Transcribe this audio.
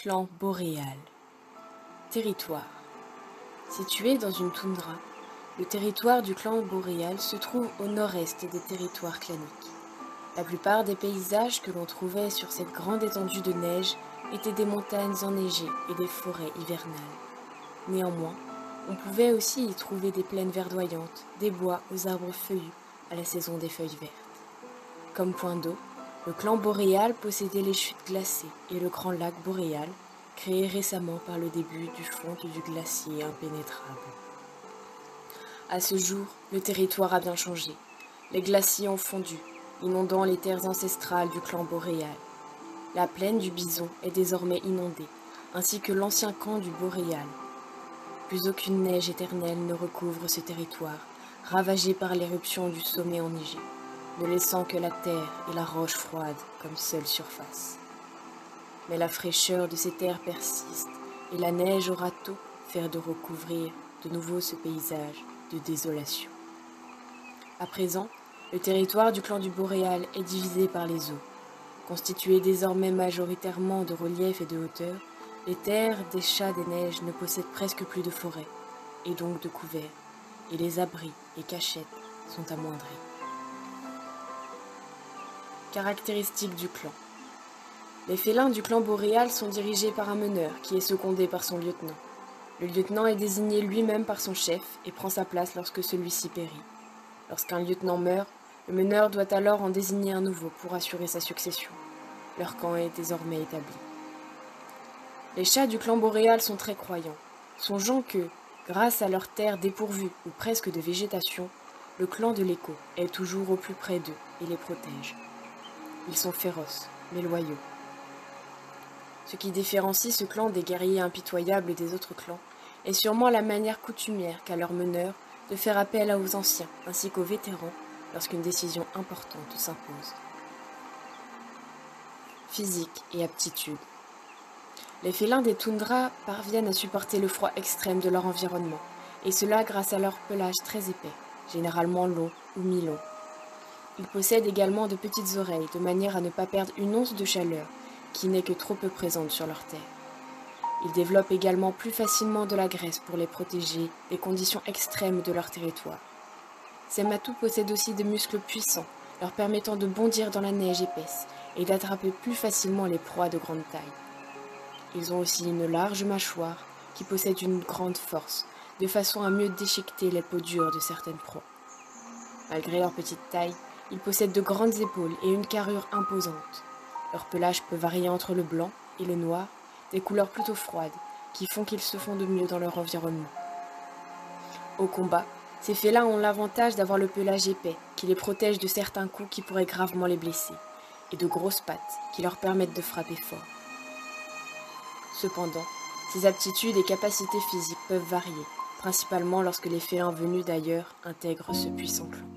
Clan boréal. Territoire. Situé dans une toundra, le territoire du clan boréal se trouve au nord-est des territoires claniques. La plupart des paysages que l'on trouvait sur cette grande étendue de neige étaient des montagnes enneigées et des forêts hivernales. Néanmoins, on pouvait aussi y trouver des plaines verdoyantes, des bois aux arbres feuillus à la saison des feuilles vertes. Comme point d'eau, le clan boréal possédait les chutes glacées et le grand lac boréal, créé récemment par le début du fonte du glacier impénétrable. À ce jour, le territoire a bien changé. Les glaciers ont fondu, inondant les terres ancestrales du clan boréal. La plaine du Bison est désormais inondée, ainsi que l'ancien camp du boréal. Plus aucune neige éternelle ne recouvre ce territoire, ravagé par l'éruption du sommet enneigé, ne laissant que la terre et la roche froide comme seule surface. Mais la fraîcheur de ces terres persiste, et la neige aura tôt fait de recouvrir de nouveau ce paysage de désolation. À présent, le territoire du clan du boréal est divisé par les eaux. Constituées désormais majoritairement de relief et de hauteur, les terres des chats des neiges ne possèdent presque plus de forêt, et donc de couverts, et les abris et cachettes sont amoindris. Caractéristiques du clan. Les félins du clan boréal sont dirigés par un meneur qui est secondé par son lieutenant. Le lieutenant est désigné lui-même par son chef et prend sa place lorsque celui-ci périt. Lorsqu'un lieutenant meurt, le meneur doit alors en désigner un nouveau pour assurer sa succession. Leur camp est désormais établi. Les chats du clan boréal sont très croyants, songeant que, grâce à leurs terres dépourvues ou presque de végétation, le clan de l'écho est toujours au plus près d'eux et les protège. Ils sont féroces, mais loyaux. Ce qui différencie ce clan des guerriers impitoyables des autres clans est sûrement la manière coutumière qu'a leur meneur de faire appel aux anciens ainsi qu'aux vétérans lorsqu'une décision importante s'impose. Physique et aptitude. Les félins des toundras parviennent à supporter le froid extrême de leur environnement, et cela grâce à leur pelage très épais, généralement long ou mi-long. Ils possèdent également de petites oreilles, de manière à ne pas perdre une once de chaleur, qui n'est que trop peu présente sur leur terre. Ils développent également plus facilement de la graisse pour les protéger des conditions extrêmes de leur territoire. Ces matous possèdent aussi des muscles puissants, leur permettant de bondir dans la neige épaisse et d'attraper plus facilement les proies de grande taille. Ils ont aussi une large mâchoire qui possède une grande force, de façon à mieux déchiqueter les peaux dures de certaines proies. Malgré leur petite taille, ils possèdent de grandes épaules et une carrure imposante. Leur pelage peut varier entre le blanc et le noir, des couleurs plutôt froides, qui font qu'ils se fondent mieux dans leur environnement. Au combat, ces félins ont l'avantage d'avoir le pelage épais, qui les protège de certains coups qui pourraient gravement les blesser, et de grosses pattes, qui leur permettent de frapper fort. Cependant, ces aptitudes et capacités physiques peuvent varier, principalement lorsque les félins venus d'ailleurs intègrent ce puissant clan.